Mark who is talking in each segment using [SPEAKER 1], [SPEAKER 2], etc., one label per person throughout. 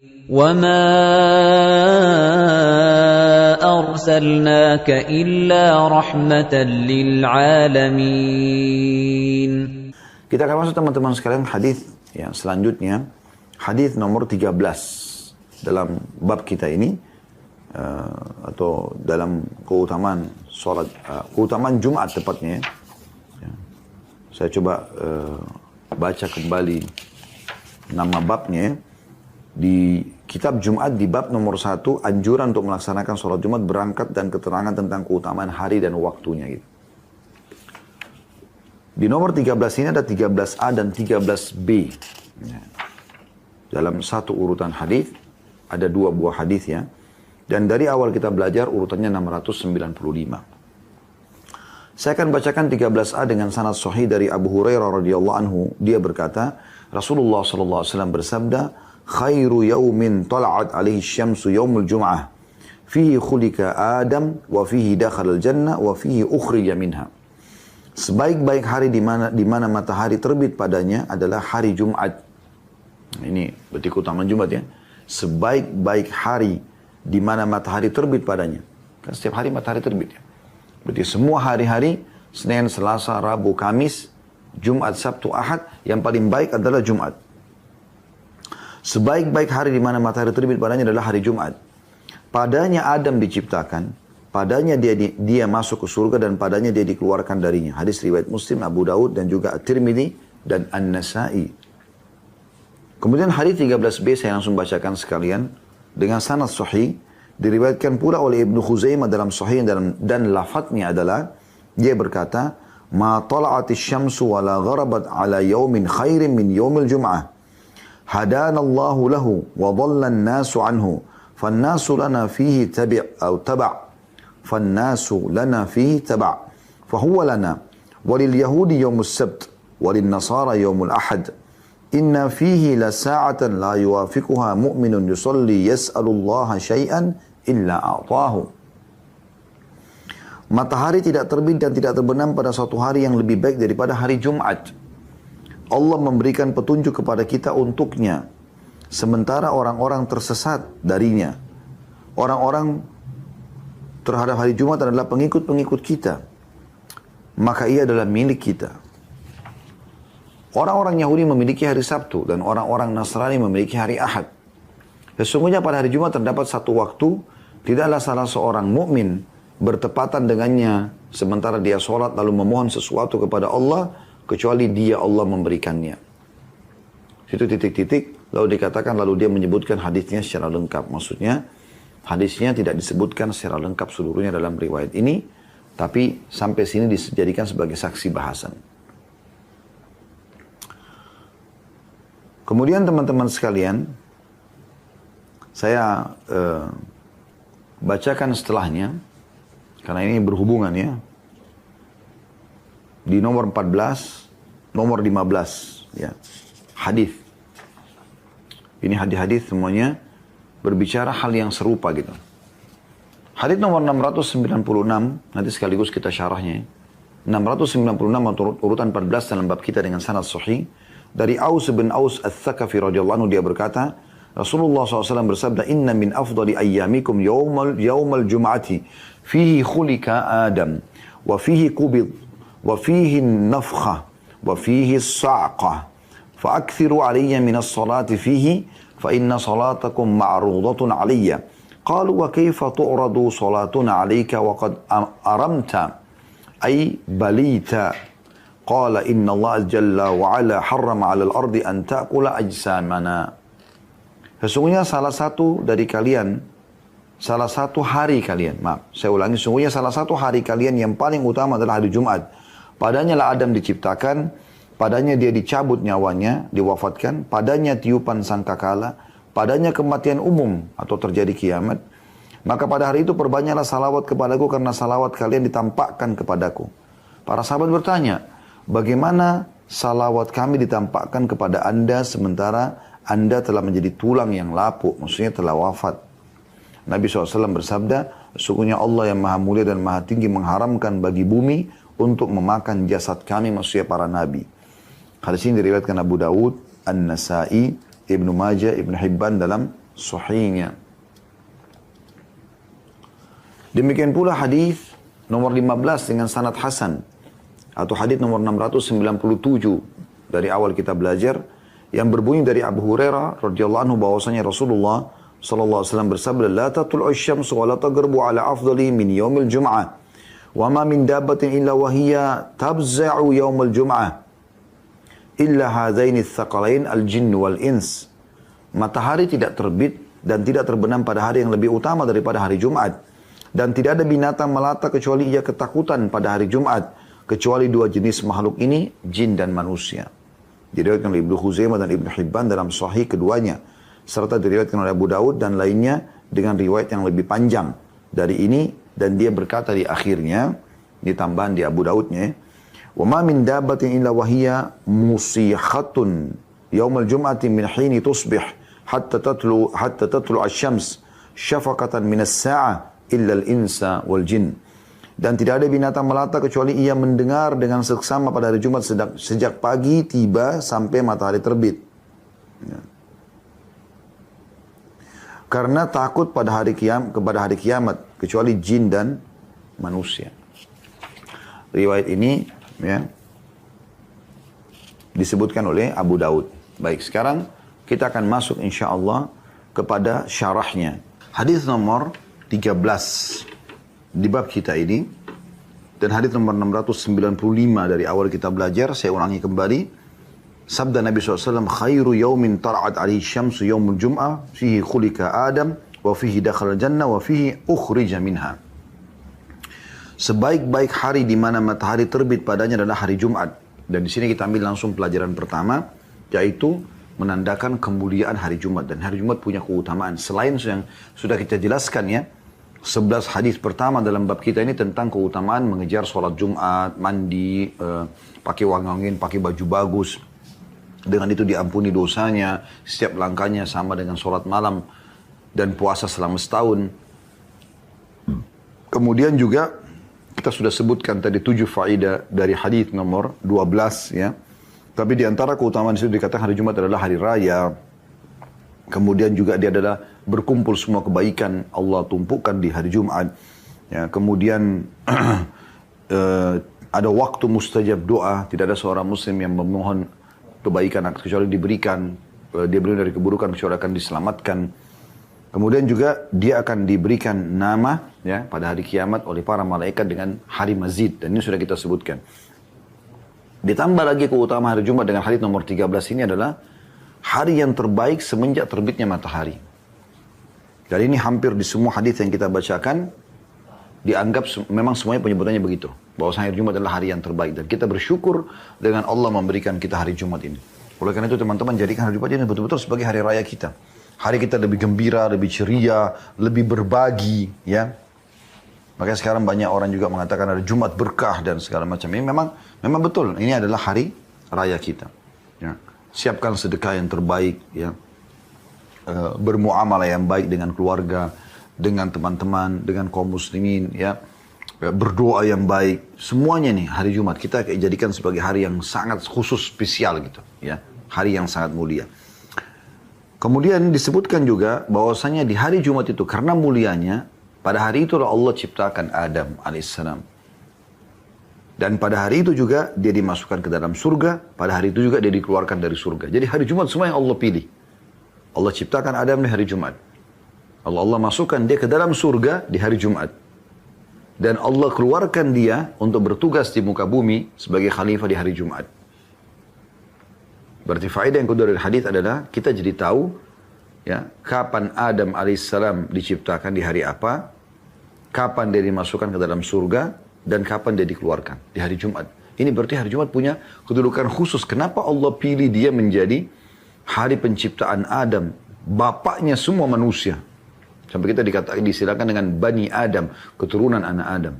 [SPEAKER 1] وَمَا أَرْسَلْنَاكَ إِلَّا رَحْمَةً لِلْعَالَمِينَ.
[SPEAKER 2] Kita akan masuk teman-teman sekalian hadis yang selanjutnya, hadis nomor 13 dalam bab kita ini, atau dalam keutamaan sholat, keutamaan Jumat tepatnya. Saya coba baca kembali nama babnya. Di kitab Jumat di bab nomor 1, anjuran untuk melaksanakan sholat Jumat berangkat dan keterangan tentang keutamaan hari dan waktunya gitu. Di nomor 13 ini ada 13A dan 13B. Dalam satu urutan hadis ada 2 buah hadis ya. Dan dari awal kita belajar urutannya 695. Saya akan bacakan 13A dengan sanad sahih dari Abu Hurairah radhiyallahu anhu. Dia berkata, Rasulullah sallallahu alaihi wasallam bersabda, khairu yaumin tala'at alaihi syamsu yaumul jum'ah fihi khulika Adam wa fihi dakhala al-jannah wa fihi ukhrija minha. Sebaik-baik hari di mana matahari terbit padanya adalah hari Jumat. Ini berarti keutamaan Jumat ya. Sebaik-baik hari di mana matahari terbit padanya. Kan setiap hari matahari terbit ya. Berarti semua hari-hari Senin, Selasa, Rabu, Kamis, Jumat, Sabtu, Ahad, yang paling baik adalah Jumat. Sebaik-baik hari di mana matahari terbit padanya adalah hari Jumat. Padanya Adam diciptakan, padanya dia masuk ke surga dan padanya dia dikeluarkan darinya. Hadis riwayat Muslim, Abu Daud dan juga At-Tirmidzi dan An-Nasai. Kemudian hadis 13B saya langsung bacakan sekalian dengan sanad sahih, diriwayatkan pula oleh Ibnu Khuzaimah dalam sahih dan lafadznya adalah dia berkata, "Ma tala'atis syamsu wa la gharabat ala yaumin khairin min yaumil jum'ah. Hadanallahu lahu wa dhallan nasu anhu. Fannasu lana fihi taba'. Fannasu lana fihi taba'. Fahuwa lana. Walil yahudi yaumus sabt. Walil nasara yaumul ahad. Inna fihi la sa'atan la yuwafiquha mu'minun yusalli yas'alullaha syai'an illa a'tahu." Matahari tidak terbit dan tidak terbenam pada suatu hari yang lebih baik daripada hari Jumat. Allah memberikan petunjuk kepada kita untuknya. Sementara orang-orang tersesat darinya. Orang-orang terhadap hari Jumat adalah pengikut-pengikut kita. Maka ia adalah milik kita. Orang-orang Yahudi memiliki hari Sabtu dan orang-orang Nasrani memiliki hari Ahad. Sesungguhnya pada hari Jumat terdapat satu waktu, tidaklah salah seorang mukmin bertepatan dengannya sementara dia sholat lalu memohon sesuatu kepada Allah, kecuali dia Allah memberikannya. Itu titik-titik, lalu dikatakan, lalu dia menyebutkan hadisnya secara lengkap. Maksudnya, hadisnya tidak disebutkan secara lengkap seluruhnya dalam riwayat ini, tapi sampai sini dijadikan sebagai saksi bahasan. Kemudian teman-teman sekalian, saya bacakan setelahnya, karena ini berhubungan ya. Di nomor 14, nomor 15 ya. Hadis. Ini hadis-hadis semuanya berbicara hal yang serupa gitu. Hadis nomor 696, nanti sekaligus kita syarahnya. 696 urutan 14 dalam bab kita dengan sanad sahih dari Aus bin Aus Ats-Tsaqafi radhiyallahu anhu, dia berkata, Rasulullah SAW bersabda, "Inna min afdali ayyamikum yawmal jum'ati fihi khulika Adam wa fihi qubid wa fihi nafkhah wa fihi sa'qah fa akthiru alayya min as-salati fihi fa inna salatakum ma'rudatun alayya." Qalu wa kayfa tu'radu salatuna alayka wa qad aramta ay balita. Qala inna Allah jalla wa ala harrama 'ala al-ardi an ta'kula ajsamana. Sesungguhnya salah satu hari kalian, sesungguhnya salah satu hari kalian yang paling utama adalah hari Jumat. Padanya lah Adam diciptakan, padanya dia dicabut nyawanya, diwafatkan, padanya tiupan sangkakala, padanya kematian umum atau terjadi kiamat. Maka pada hari itu perbanyaklah salawat kepadaku karena salawat kalian ditampakkan kepadaku. Para sahabat bertanya, bagaimana salawat kami ditampakkan kepada anda sementara anda telah menjadi tulang yang lapuk, maksudnya telah wafat. Nabi SAW bersabda, sesungguhnya Allah yang maha mulia dan maha tinggi mengharamkan bagi bumi untuk memakan jasad kami, maksudnya para nabi. Hadis ini diriwayatkan Abu Daud, An-Nasai, Ibnu Majah, Ibnu Hibban dalam sahihnya. Demikian pula hadis nomor 15 dengan sanad hasan atau hadis nomor 697 dari awal kita belajar yang berbunyi dari Abu Hurairah radhiyallahu anhu bahwasanya Rasulullah sallallahu alaihi wasallam bersabda, "La tatlu'u asy-syamsu wa la taghrubu ala afdali min yaumil jum'ah. Wa ma min dabbatin illa wa hiya tabza'u yaumil jum'ah. Illa hadzaini ats-tsaqalain al-jinn wal ins." Matahari tidak terbit dan tidak terbenam pada hari yang lebih utama daripada hari Jumat. Dan tidak ada binatang melata kecuali ia ketakutan pada hari Jumat. Kecuali dua jenis makhluk ini, jin dan manusia. Diriwayatkan oleh Ibnu Khuzaimah dan Ibnu Hibban dalam sahih keduanya. Serta diriwayatkan oleh Abu Daud dan lainnya dengan riwayat yang lebih panjang dari ini. Dan dia berkata di akhirnya, ditambahan di Abu Daudnya, وَمَا مِنْ دَابَةٍ إِلَّا وَهِيَ مُصِيحَةٌ يَوْمَ الْجُمْعَةِ مِنْ حِينِ تُصْبِحْ حَتَّى تَطْلُعَ الشَّمْسِ شَفَقَةً مِنَ السَّاعَةِ illal insa wal jin. Dan tidak ada binatang melata kecuali ia mendengar dengan seksama pada hari Jumat sejak pagi tiba sampai matahari terbit. Ya. Karena takut pada hari kiamat kecuali jin dan manusia. Riwayat ini ya disebutkan oleh Abu Daud. Baik, sekarang kita akan masuk insyaallah kepada syarahnya. Hadis nomor 13 di bab kita ini dan hadis nomor 695 dari awal kita belajar, saya ulangi kembali. Sabda Nabi SAW, khairu yaumin tar'at alaihi syamsu yaumul jum'ah fihi khulika Adam wa fihi dakhala jannah wa fihi ukhrija minha. Sebaik-baik hari di mana matahari terbit padanya adalah hari Jumat. Dan di sini kita ambil langsung pelajaran pertama, yaitu menandakan kemuliaan hari Jumat. Dan hari Jumat punya keutamaan. Selain yang sudah kita jelaskan ya, 11 hadis pertama dalam bab kita ini tentang keutamaan mengejar sholat Jumat, mandi, pakai wangi-wangian, pakai baju bagus. Dengan itu diampuni dosanya, setiap langkahnya sama dengan sholat malam dan puasa selama setahun. Kemudian juga kita sudah sebutkan tadi 7 faedah dari hadis nomor 12 ya. Tapi di antara keutamaan itu dikatakan hari Jumat adalah hari raya. Kemudian juga dia adalah berkumpul semua kebaikan Allah tumpukan di hari Jumat. Ya, kemudian ada waktu mustajab doa. Tidak ada seorang muslim yang memohon kebaikan kecuali diberikan. Dia berlindung dari keburukan kecuali akan diselamatkan. Kemudian juga dia akan diberikan nama ya pada hari kiamat oleh para malaikat dengan hari mazid. Dan ini sudah kita sebutkan. Ditambah lagi keutamaan hari Jumat dengan hadis nomor 13 ini adalah hari yang terbaik semenjak terbitnya matahari. Dan ini hampir di semua hadis yang kita bacakan dianggap memang semuanya penyebutannya begitu. Bahwa hari Jumat adalah hari yang terbaik. Dan kita bersyukur dengan Allah memberikan kita hari Jumat ini. Oleh karena itu teman-teman jadikan hari Jumat ini betul-betul sebagai hari raya kita. Hari kita lebih gembira, lebih ceria, lebih berbagi. Ya. Makanya sekarang banyak orang juga mengatakan hari Jumat berkah dan segala macam. Ini memang betul. Ini adalah hari raya kita. Ya. Siapkan sedekah yang terbaik, ya. Bermuamalah yang baik dengan keluarga, dengan teman-teman, dengan kaum muslimin, ya. Berdoa yang baik. Semuanya nih hari Jumat kita jadikan sebagai hari yang sangat khusus, spesial gitu, ya. Hari yang sangat mulia. Kemudian disebutkan juga bahwasanya di hari Jumat itu karena mulianya, pada hari itu Allah ciptakan Adam alaihissalam. Dan pada hari itu juga dia dimasukkan ke dalam surga. Pada hari itu juga dia dikeluarkan dari surga. Jadi hari Jumat semua yang Allah pilih. Allah ciptakan Adam di hari Jumat. Allah masukkan dia ke dalam surga di hari Jumat. Dan Allah keluarkan dia untuk bertugas di muka bumi sebagai khalifah di hari Jumat. Berarti faedah yang kedua dari hadis adalah kita jadi tahu ya kapan Adam alaihissalam diciptakan di hari apa, kapan dia dimasukkan ke dalam surga, dan kapan dia dikeluarkan di hari Jumat. Ini berarti hari Jumat punya kedudukan khusus. Kenapa Allah pilih dia menjadi hari penciptaan Adam, bapaknya semua manusia. Sampai kita disilakan dengan Bani Adam, keturunan anak Adam.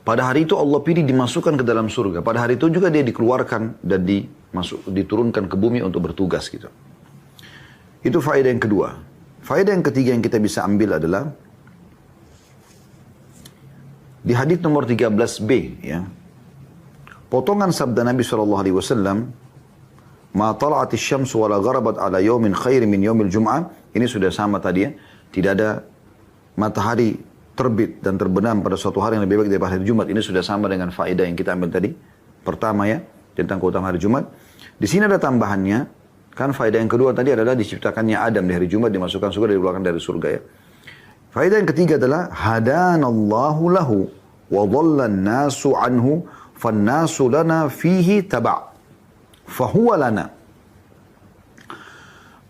[SPEAKER 2] Pada hari itu Allah pilih dimasukkan ke dalam surga. Pada hari itu juga dia dikeluarkan dan diturunkan ke bumi untuk bertugas gitu. Itu faedah yang kedua. Faedah yang ketiga yang kita bisa ambil adalah di hadis nomor 13b, ya, potongan sabda Nabi SAW ma tala'atis syamsu wa la gharabat ala yawmin khairi min yawmil jum'ah. Ini sudah sama tadi ya. Tidak ada matahari terbit dan terbenam pada suatu hari yang lebih baik daripada hari Jumat. Ini sudah sama dengan faedah yang kita ambil tadi. Pertama ya, tentang keutamaan hari Jumat. Di sini ada tambahannya. Kan faedah yang kedua tadi adalah diciptakannya Adam di hari Jumat, dimasukkan surga, dikeluarkan dari surga ya. Faedah yang ketiga adalah hadanallahu lahu wa dhallan nasu anhu fannasu lana fihi taba' fahuwa lana.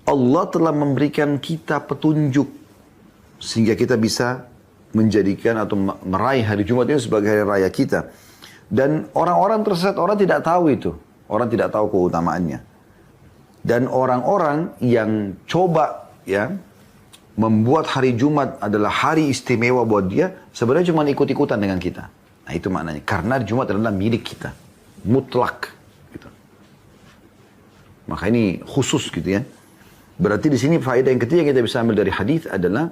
[SPEAKER 2] Allah telah memberikan kita petunjuk sehingga kita bisa menjadikan atau meraih hari Jumat ini sebagai hari raya kita. Dan orang-orang tersesat, orang tidak tahu itu. Orang tidak tahu keutamaannya. Dan orang-orang yang coba ya membuat hari Jumat adalah hari istimewa buat dia, sebenarnya cuma ikut-ikutan dengan kita. Nah itu maknanya. Karena Jumat adalah milik kita. Mutlak. Gitu. Maka ini khusus gitu ya. Berarti di sini faedah yang ketiga yang kita bisa ambil dari hadis adalah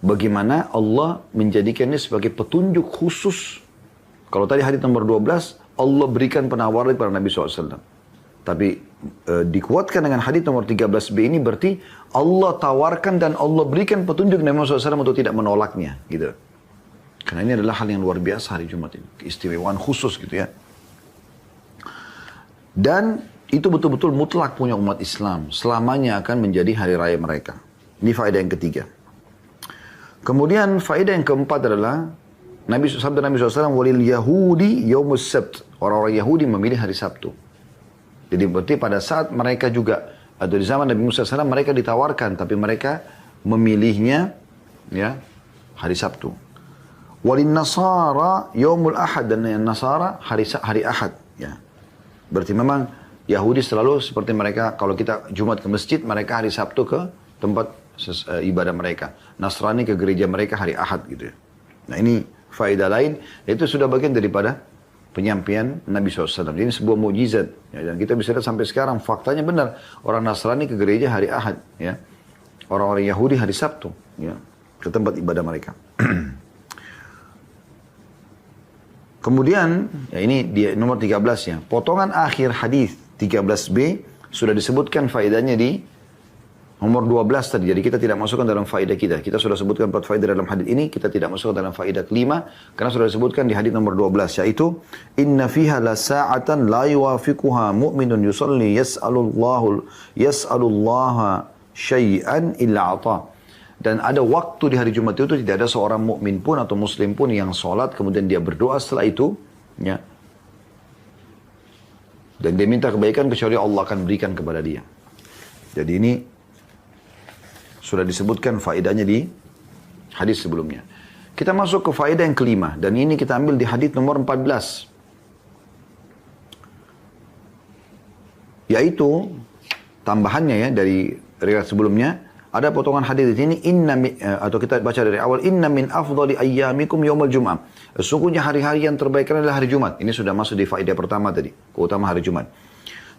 [SPEAKER 2] bagaimana Allah menjadikannya sebagai petunjuk khusus. Kalau tadi hadis nomor 12, Allah berikan penawaran kepada Nabi SAW. Tapi dikuatkan dengan hadis nomor 13b ini berarti Allah tawarkan dan Allah berikan petunjuk Nabi SAW untuk tidak menolaknya. Gitu. Karena ini adalah hal yang luar biasa hari Jumat ini. Keistimewaan khusus gitu ya. Dan itu betul-betul mutlak punya umat Islam. Selamanya akan menjadi hari raya mereka. Ini faedah yang ketiga. Kemudian faedah yang keempat adalah sabda Nabi SAW, walil Yahudi yaumus sabt. Orang-orang Yahudi memilih hari Sabtu. Jadi berarti pada saat mereka juga, atau di zaman Nabi Musa SAW, mereka ditawarkan, tapi mereka memilihnya ya hari Sabtu. Walin Nasara yaumul Ahad, dan yang Nasara hari Ahad. Ya. Berarti memang Yahudi selalu seperti mereka, kalau kita Jumat ke masjid, mereka hari Sabtu ke tempat ibadah mereka. Nasrani ke gereja mereka hari Ahad gitu ya. Nah ini faedah lain, itu sudah bagian daripada penyampaian Nabi SAW. Jadi ini sebuah mukjizat. Ya, dan kita bisa lihat sampai sekarang, faktanya benar. Orang Nasrani ke gereja hari Ahad. Ya. Orang-orang Yahudi hari Sabtu. Ya, ke tempat ibadah mereka. Kemudian, ya ini di nomor 13 ya. Potongan akhir hadis 13b sudah disebutkan faedahnya di nomor 12 tadi. Jadi kita tidak masukkan dalam faedah kita. Kita sudah sebutkan 4 faedah dalam hadis ini. Kita tidak masukkan dalam faedah kelima. Karena sudah disebutkan di hadis nomor 12. Yaitu, inna fiha la sa'atan la yuwafiquha mu'minun yusalli yas'alullaha syai'an illa ata. Dan ada waktu di hari Jumat itu tidak ada seorang mukmin pun atau muslim pun yang sholat. Kemudian dia berdoa setelah itu. Ya. Dan dia minta kebaikan kecuali Allah akan berikan kepada dia. Jadi ini sudah disebutkan faedahnya di hadis sebelumnya. Kita masuk ke faedah yang kelima. Dan ini kita ambil di hadis nomor 14. Yaitu tambahannya ya dari riwayat sebelumnya. Ada potongan hadis di sini. Atau kita baca dari awal. Inna min afdali ayyamikum yawmal jum'ah. Sesungguhnya hari-hari yang terbaik adalah hari Jumat. Ini sudah masuk di faedah pertama tadi. Keutamaan hari Jumat.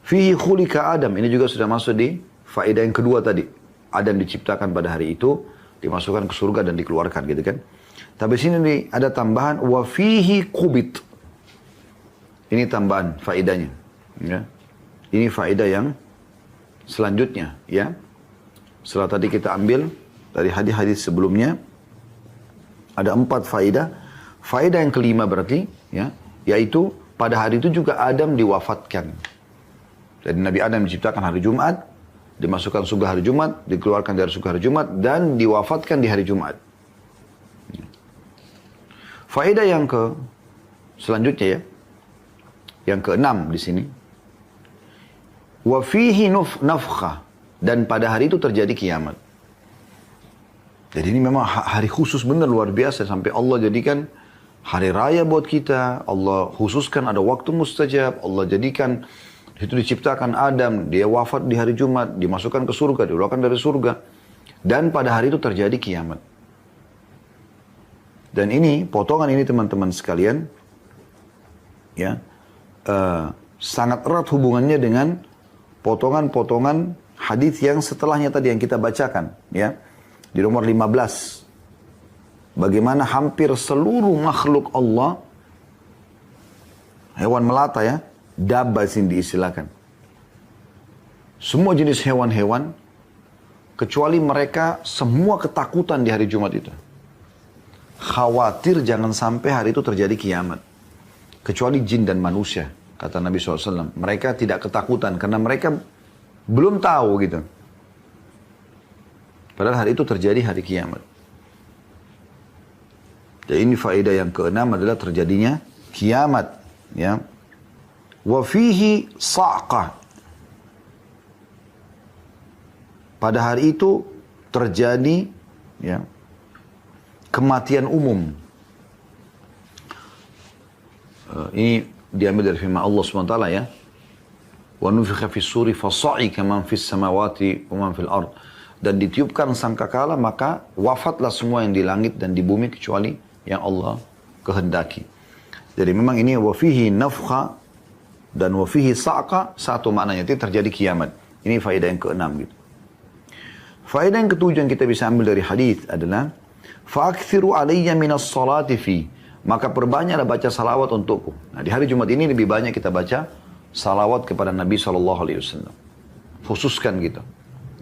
[SPEAKER 2] Fihi khulika Adam. Ini juga sudah masuk di faedah yang kedua tadi. Adam diciptakan pada hari itu. Dimasukkan ke surga dan dikeluarkan gitu kan. Tapi sini ada tambahan. Wa fihi kubit. Ini tambahan faedahnya. Ya. Ini faedah yang selanjutnya. Ya. Setelah tadi kita ambil dari hadis-hadis sebelumnya. Ada 4 faedah. Faedah yang kelima berarti, ya, yaitu pada hari itu juga Adam diwafatkan. Jadi Nabi Adam diciptakan hari Jumat, dimasukkan surga hari Jumat, dikeluarkan dari surga hari Jumat, dan diwafatkan di hari Jumat. Faedah yang selanjutnya ya, yang keenam di sini. Wa fihi nafkhah, dan pada hari itu terjadi kiamat. Jadi ini memang hari khusus benar luar biasa sampai Allah jadikan hari raya buat kita. Allah khususkan ada waktu mustajab. Allah jadikan itu diciptakan Adam, dia wafat di hari Jumat, dimasukkan ke surga, dikeluarkan dari surga. Dan pada hari itu terjadi kiamat. Dan ini potongan ini teman-teman sekalian ya sangat erat hubungannya dengan potongan-potongan hadis yang setelahnya tadi yang kita bacakan ya. Di nomor 15. Bagaimana hampir seluruh makhluk Allah, hewan melata ya, dabba sini diistilahkan. semua jenis hewan-hewan, kecuali mereka semua ketakutan di hari Jumat itu. Khawatir jangan sampai hari itu terjadi kiamat. Kecuali jin dan manusia, kata Nabi SAW. Mereka tidak ketakutan karena mereka belum tahu gitu. Padahal hari itu terjadi hari kiamat. Dan ini faedah yang keenam adalah terjadinya kiamat. Ya. Wa fihi sa'qah. Pada hari itu terjadi ya, kematian umum. Ini diambil dari firman Allah SWT ya. Wa nufikha fis suri fa sa'ika man fis samawati wa man fil ard. Dan ditiupkan sangkakala maka wafatlah semua yang di langit dan di bumi kecuali yang Allah kehendaki. Jadi memang ini wa fihi nafkha dan wa fihi sa'qa, satu maknanya itu terjadi kiamat. Ini faedah yang keenam gitu. Faedah yang ketujuh yang kita bisa ambil dari hadis adalah fa'akthiru alayya minas salati fi, maka perbanyaklah baca salawat untukku. Nah, di hari Jumat ini lebih banyak kita baca salawat kepada Nabi SAW. Khususkan gitu.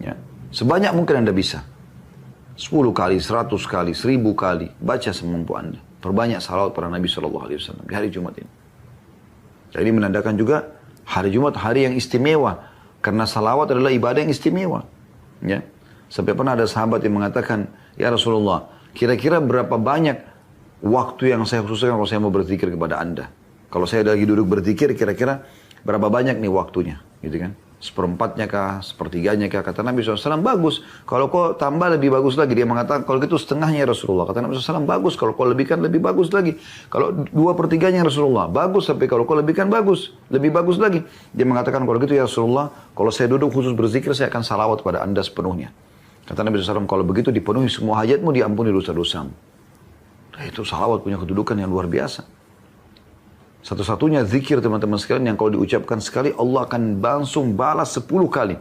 [SPEAKER 2] Ya. Sebanyak mungkin Anda bisa. 10 kali, 100 kali, 1000 kali. Baca semampu Anda. Perbanyak salawat pada Nabi SAW di hari Jumat ini. Jadi menandakan juga hari Jumat hari yang istimewa. Karena salawat adalah ibadah yang istimewa. Ya. Sampai pernah ada sahabat yang mengatakan, ya Rasulullah, kira-kira berapa banyak waktu yang saya khususkan kalau saya mau berzikir kepada Anda? Kalau saya lagi duduk berzikir, kira-kira berapa banyak nih waktunya? Gitu kan? Seperempatnya kah, sepertiganya kah? Kata Nabi SAW, bagus. Kalau kau tambah lebih bagus lagi. Dia mengatakan, kalau gitu setengahnya Rasulullah. Kata Nabi SAW, bagus. Kalau kau lebihkan lebih bagus lagi. Kalau 2/3 Rasulullah, bagus. Sampai kalau kau lebihkan bagus, lebih bagus lagi. Dia mengatakan, kalau gitu ya Rasulullah, kalau saya duduk khusus berzikir, saya akan salawat pada Anda sepenuhnya. Kata Nabi SAW, kalau begitu dipenuhi semua hajatmu, diampuni dosa-dosamu. Nah, itu salawat punya kedudukan yang luar biasa. Satu-satunya zikir teman-teman sekalian yang kalau diucapkan sekali Allah akan langsung balas 10 kali.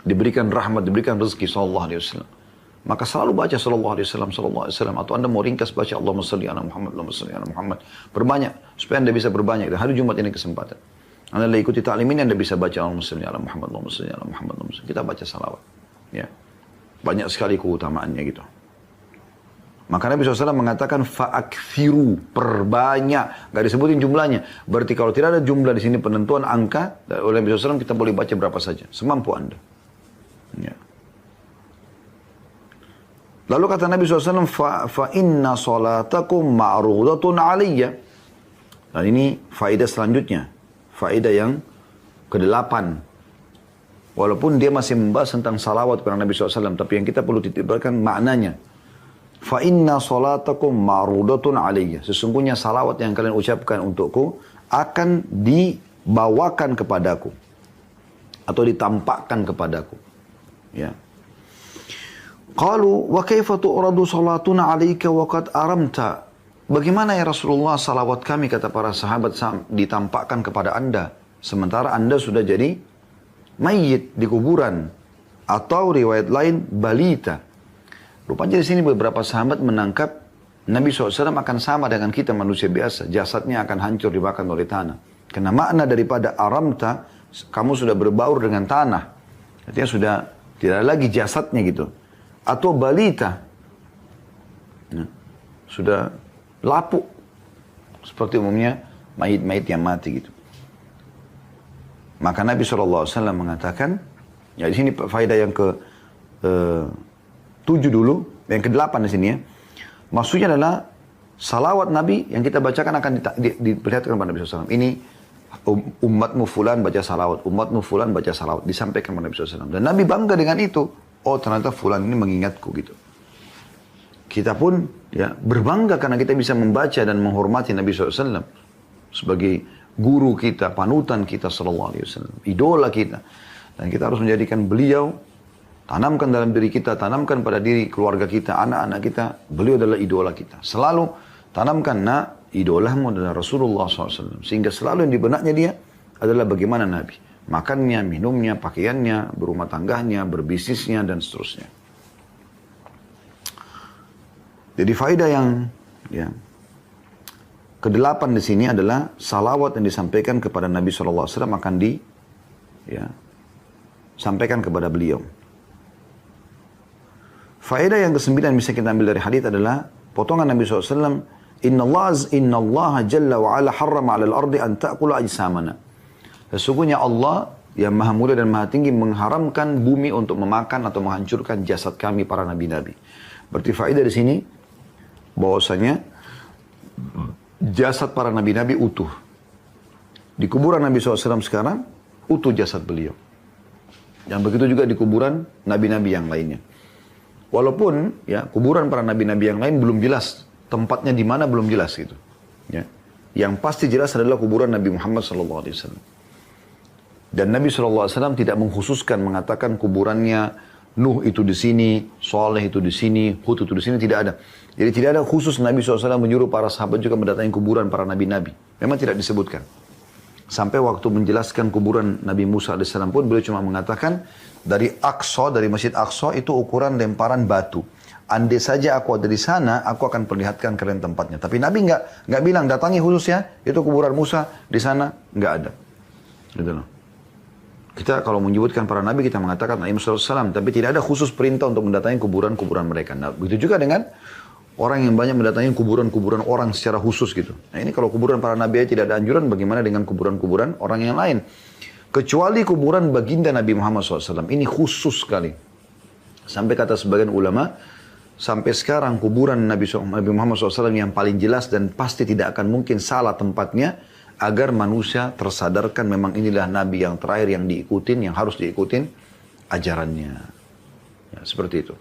[SPEAKER 2] Diberikan rahmat, diberikan rezeki sallallahu alaihi wasallam. Maka selalu baca sallallahu alaihi wasallam atau Anda mau ringkas baca Allahumma shalli ala Muhammad, Allahumma shalli ala Muhammad. Berbanyak supaya Anda bisa berbanyak. Dan hari Jumat ini kesempatan. Anda ikuti ta'lim ini Anda bisa baca Allahumma shalli ala Muhammad, Allahumma shalli ala Muhammad, Allahumma shalli. Kita baca salawat. Ya. Banyak sekali keutamaannya gitu. Maka Nabi SAW mengatakan fa'akthiru, perbanyak, gak disebutin jumlahnya. Berarti kalau tidak ada jumlah di sini penentuan angka, oleh Nabi SAW kita boleh baca berapa saja, semampu Anda. Ya. Lalu kata Nabi SAW, fa inna salatakum ma'rudatun aliyya. Dan ini faedah selanjutnya, faedah yang ke-8. Walaupun dia masih membahas tentang salawat kepada Nabi SAW, tapi yang kita perlu titipkan maknanya. Fa inna salatakum ma'rudatun alayya. Sesungguhnya salawat yang kalian ucapkan untukku akan dibawakan kepadaku atau ditampakkan kepadaku. Ya. Qalu wa kaifa tu'radu salatuna alayka wa qad aramta? Bagaimana ya Rasulullah salawat kami, kata para sahabat, ditampakkan kepada Anda sementara Anda sudah jadi mayit di kuburan, atau riwayat lain balita. Rupanya di sini beberapa sahabat menangkap Nabi SAW akan sama dengan kita manusia biasa. Jasadnya akan hancur dimakan oleh tanah. Karena makna daripada aramta, kamu sudah berbaur dengan tanah. Artinya sudah tidak lagi jasadnya gitu. Atau balita, sudah lapuk. Seperti umumnya mayit-mayit yang mati gitu. Maka Nabi SAW mengatakan, ya di sini faedah yang ke-7 dulu, yang ke-8 di sini ya. Maksudnya adalah salawat Nabi yang kita bacakan akan diperlihatkan kepada Nabi SAW. Ini umatmu fulan baca salawat, umatmu fulan baca salawat, disampaikan kepada Nabi SAW. Dan Nabi bangga dengan itu. Oh ternyata fulan ini mengingatku gitu. Kita pun ya berbangga karena kita bisa membaca dan menghormati Nabi SAW sebagai guru kita, panutan kita SAW, idola kita. Dan kita harus menjadikan beliau, tanamkan dalam diri kita, tanamkan pada diri keluarga kita, anak-anak kita. Beliau adalah idola kita. Selalu tanamkan, nak, idolamu adalah Rasulullah SAW. Sehingga selalu yang di benaknya dia adalah bagaimana Nabi. Makannya, minumnya, pakaiannya, berumah tangganya, berbisnisnya, dan seterusnya. Jadi faedah yang ya, ke-8 di sini adalah salawat yang disampaikan kepada Nabi SAW akan sampaikan kepada beliau. Faedah yang ke-9 bisa kita ambil dari hadis adalah potongan Nabi SAW, Inna Allah jalla wa ala harrama ala al-ardi an ta'kula ajsamana. Sesungguhnya Allah yang maha mulia dan maha tinggi mengharamkan bumi untuk memakan atau menghancurkan jasad kami para nabi-nabi. Berarti faedah di sini bahwasanya jasad para nabi-nabi utuh. Di kuburan Nabi SAW sekarang utuh jasad beliau. Yang begitu juga di kuburan nabi-nabi yang lainnya. Walaupun ya kuburan para nabi-nabi yang lain belum jelas tempatnya di mana, belum jelas gitu. Ya. Yang pasti jelas adalah kuburan Nabi Muhammad SAW. Dan Nabi SAW tidak mengkhususkan mengatakan kuburannya Nuh itu di sini, Saleh itu di sini, Hud itu di sini, tidak ada. Jadi tidak ada khusus Nabi SAW menyuruh para sahabat juga mendatangi kuburan para nabi-nabi. Memang tidak disebutkan. Sampai waktu menjelaskan kuburan Nabi Musa AS pun beliau cuma mengatakan dari Aqsa, dari Masjid Aqsa itu ukuran lemparan batu. Andai saja aku ada di sana, aku akan perlihatkan kalian tempatnya. Tapi Nabi nggak bilang datangi khususnya itu kuburan Musa di sana, nggak ada. Gitu loh. Kita kalau menyebutkan para nabi kita mengatakan Nabi Muhammad SAW, tapi tidak ada khusus perintah untuk mendatangi kuburan-kuburan mereka. Nah, begitu juga dengan orang yang banyak mendatangi kuburan-kuburan orang secara khusus gitu. Nah ini kalau kuburan para nabi tidak ada anjuran, bagaimana dengan kuburan-kuburan orang yang lain? Kecuali kuburan baginda Nabi Muhammad SAW. Ini khusus sekali. Sampai kata sebagian ulama, sampai sekarang kuburan Nabi Muhammad SAW yang paling jelas dan pasti tidak akan mungkin salah tempatnya, agar manusia tersadarkan memang inilah Nabi yang terakhir yang diikutin, yang harus diikutin ajarannya. Ya, seperti itu.